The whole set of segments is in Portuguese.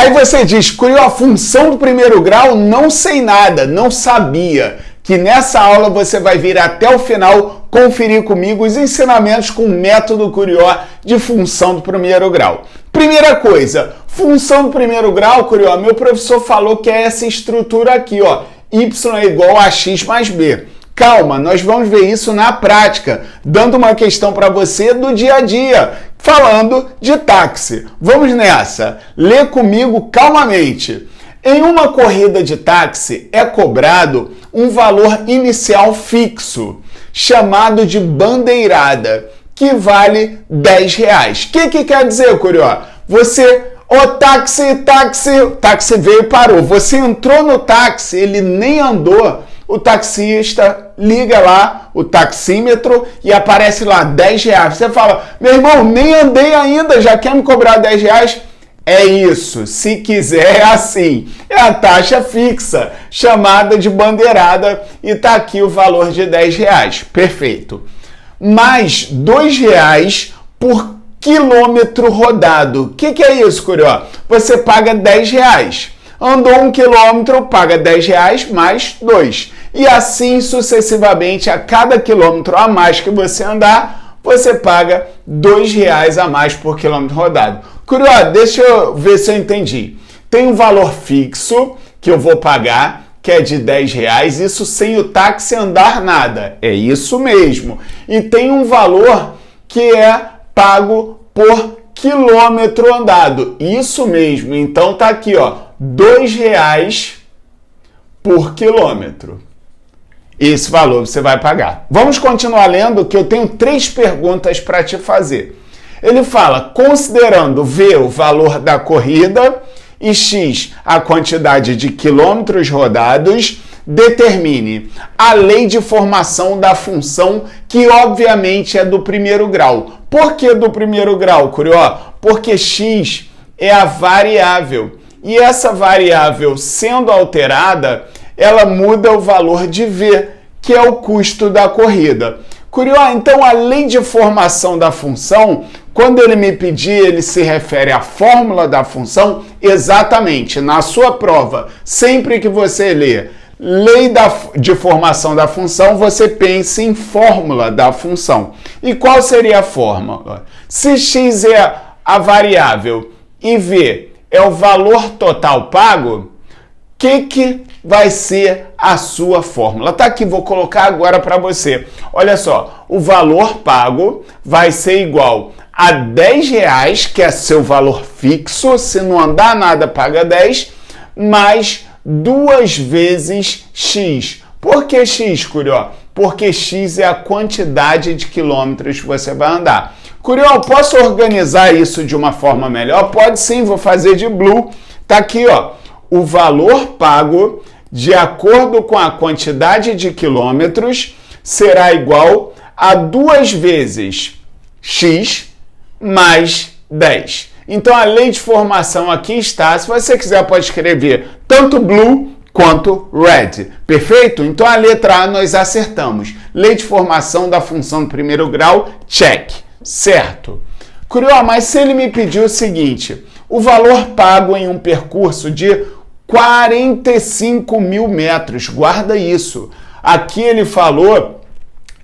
Aí você diz, Curió, a função do primeiro grau, não sei nada, não sabia. Que nessa aula você vai vir até o final conferir comigo os ensinamentos com o método Curió de função do primeiro grau. Primeira coisa, função do primeiro grau, Curió, meu professor falou que é essa estrutura aqui, ó, y é igual a x mais b. Calma, nós vamos ver isso na prática, dando uma questão para você do dia a dia, falando de táxi. Vamos nessa, lê comigo calmamente. Em uma corrida de táxi é cobrado um valor inicial fixo, chamado de bandeirada, que vale R$10. O que quer dizer, Curió? Táxi veio e parou. Você entrou no táxi, ele nem andou, o taxista liga lá o taxímetro e aparece lá R$10. Você fala, meu irmão, nem andei ainda, já quer me cobrar R$10? É isso, se quiser é assim, é a taxa fixa, chamada de bandeirada, e tá aqui o valor de R$10, perfeito. Mais R$2 por quilômetro rodado. O que é isso, Curió? Você paga R$10, andou 1 quilômetro, paga R$10 mais 2, e assim sucessivamente, a cada quilômetro a mais que você andar, você paga R$2 a mais por quilômetro rodado. Curió, deixa eu ver se eu entendi. Tem um valor fixo que eu vou pagar, que é de R$10, isso sem o táxi andar nada. É isso mesmo. E tem um valor que é pago por quilômetro andado. Isso mesmo. Então tá aqui, ó, R$2 por quilômetro. Esse valor você vai pagar. Vamos continuar lendo, que eu tenho 3 perguntas para te fazer. Ele fala, considerando V o valor da corrida e X a quantidade de quilômetros rodados, determine a lei de formação da função, que obviamente é do primeiro grau. Por que do primeiro grau, Curió? Porque X é a variável. E essa variável sendo alterada, ela muda o valor de V, que é o custo da corrida. Curió, então a lei de formação da função, quando ele me pedir, ele se refere à fórmula da função? Exatamente, na sua prova, sempre que você lê lei de formação da função, você pense em fórmula da função. E qual seria a fórmula? Se x é a variável e v é o valor total pago, o que vai ser a sua fórmula? Tá aqui, vou colocar agora para você. Olha só, o valor pago vai ser igual a R$10, que é seu valor fixo, se não andar nada paga 10, mais 2 vezes x. Por que x, Curió? Porque x é a quantidade de quilômetros que você vai andar. Curió, posso organizar isso de uma forma melhor? Pode sim, vou fazer de blue. Tá aqui, ó, o valor pago de acordo com a quantidade de quilômetros será igual a 2 vezes x mais 10. Então a lei de formação aqui está. Se você quiser pode escrever tanto blue quanto red. Perfeito? Então a letra A nós acertamos. Lei de formação da função do primeiro grau, check. Certo. Curió, mas se ele me pedir o seguinte, o valor pago em um percurso de 45 mil metros, guarda isso. Aqui ele falou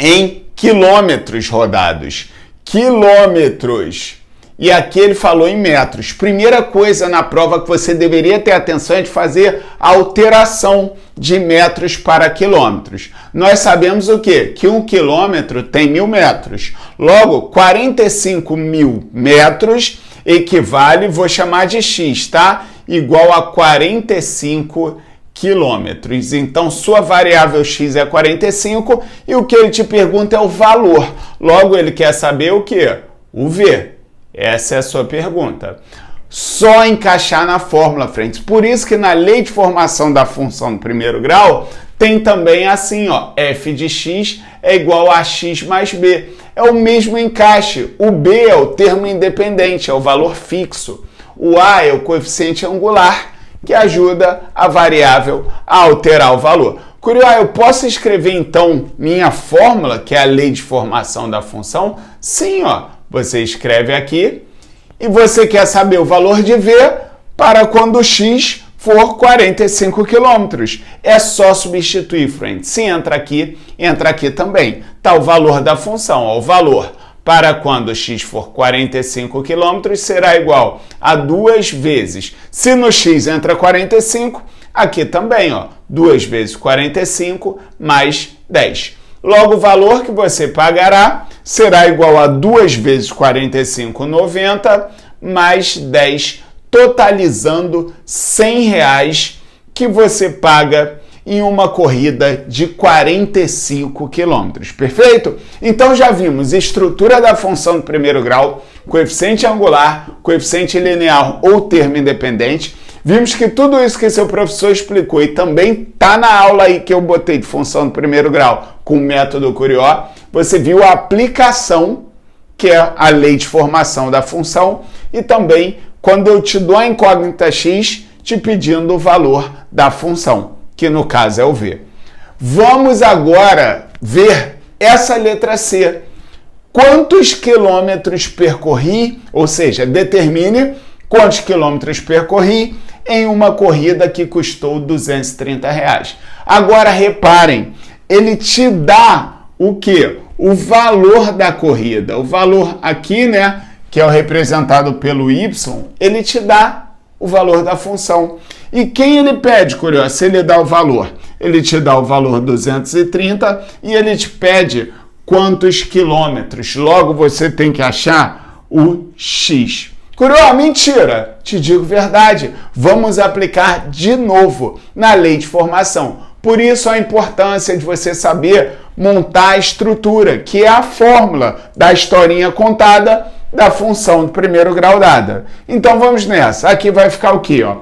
em quilômetros rodados. Quilômetros. E aqui ele falou em metros. Primeira coisa na prova que você deveria ter atenção é de fazer a alteração de metros para quilômetros. Nós sabemos o quê? Que 1 quilômetro tem 1000 metros. Logo, 45 mil metros equivale, vou chamar de x, tá? Igual a 45 quilômetros. Então, sua variável x é 45 e o que ele te pergunta é o valor. Logo, ele quer saber o quê? O V. Essa é a sua pergunta. Só encaixar na fórmula, frente. Por isso que na lei de formação da função do primeiro grau, tem também assim, ó, f de x é igual a x mais b. É o mesmo encaixe. O b é o termo independente, é o valor fixo. O a é o coeficiente angular, que ajuda a variável a alterar o valor. Curió, eu posso escrever então minha fórmula, que é a lei de formação da função? Sim, ó. Você escreve aqui e você quer saber o valor de V, para quando x for 45 quilômetros. É só substituir, friends. Se entra aqui também. Está o valor da função. Ó, o valor para quando x for 45 quilômetros será igual a 2 vezes. Se no x entra 45, aqui também, ó, 2 vezes 45 mais 10. Logo, o valor que você pagará será igual a 2 vezes 45, 90, mais 10, totalizando R$100 que você paga em uma corrida de 45 quilômetros. Perfeito? Então já vimos estrutura da função do primeiro grau, coeficiente angular, coeficiente linear ou termo independente. Vimos que tudo isso que seu professor explicou e também está na aula aí que eu botei de função do primeiro grau com o método Curió. Você viu a aplicação, que é a lei de formação da função, e também quando eu te dou a incógnita x, te pedindo o valor da função, que no caso é o v. Vamos agora ver essa letra C. Quantos quilômetros percorri, ou seja, determine quantos quilômetros percorri em uma corrida que custou R$230. Agora reparem, ele te dá o quê? O valor da corrida. O valor aqui, né, que é o representado pelo y, ele te dá o valor da função. E quem ele pede, curioso, se ele dá o valor? Ele te dá o valor 230 e ele te pede quantos quilômetros. Logo, você tem que achar o x. Curioso, mentira! Te digo verdade. Vamos aplicar de novo na lei de formação. Por isso a importância de você saber montar a estrutura, que é a fórmula da historinha contada da função do primeiro grau dada. Então vamos nessa. Aqui vai ficar o quê? Ó?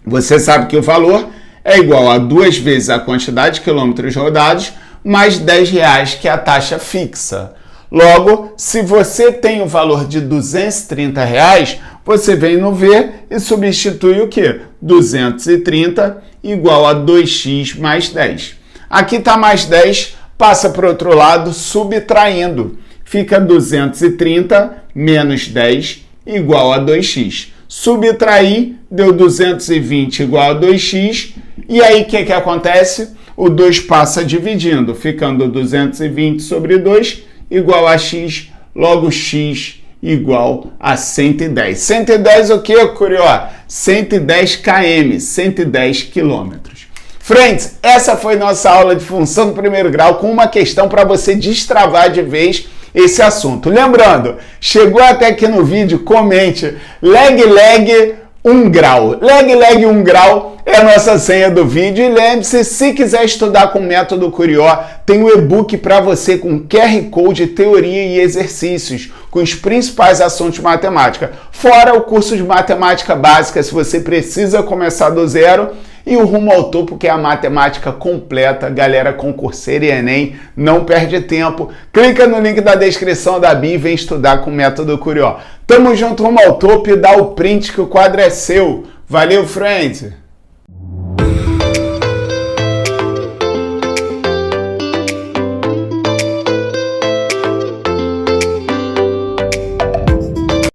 Você sabe que o valor é igual a 2 vezes a quantidade de quilômetros rodados mais R$10, que é a taxa fixa. Logo, se você tem o valor de R$230, você vem no V e substitui o quê? 230 igual a 2x mais 10. Aqui está mais 10, passa para o outro lado, subtraindo. Fica 230 menos 10 igual a 2x. Subtrair, deu 220 igual a 2x. E aí, o que acontece? O 2 passa dividindo, ficando 220 sobre 2 igual a x, logo x igual a 110. 110 o que, Curió? 110 km, 110 quilômetros. Friends, essa foi nossa aula de função do primeiro grau com uma questão para você destravar de vez esse assunto. Lembrando, chegou até aqui no vídeo, comente leg 1 grau. Leg 1 grau é a nossa senha do vídeo. E lembre-se, se quiser estudar com o método Curió, tem um e-book para você com QR Code, teoria e exercícios, com os principais assuntos de matemática. Fora o curso de matemática básica, se você precisa começar do zero. E o Rumo ao Topo, que é a matemática completa. Galera concurseira e Enem, não perde tempo. Clica no link da descrição da bio e vem estudar com o método Curió. Tamo junto, Rumo ao Topo, e dá o print que o quadro é seu. Valeu, friends!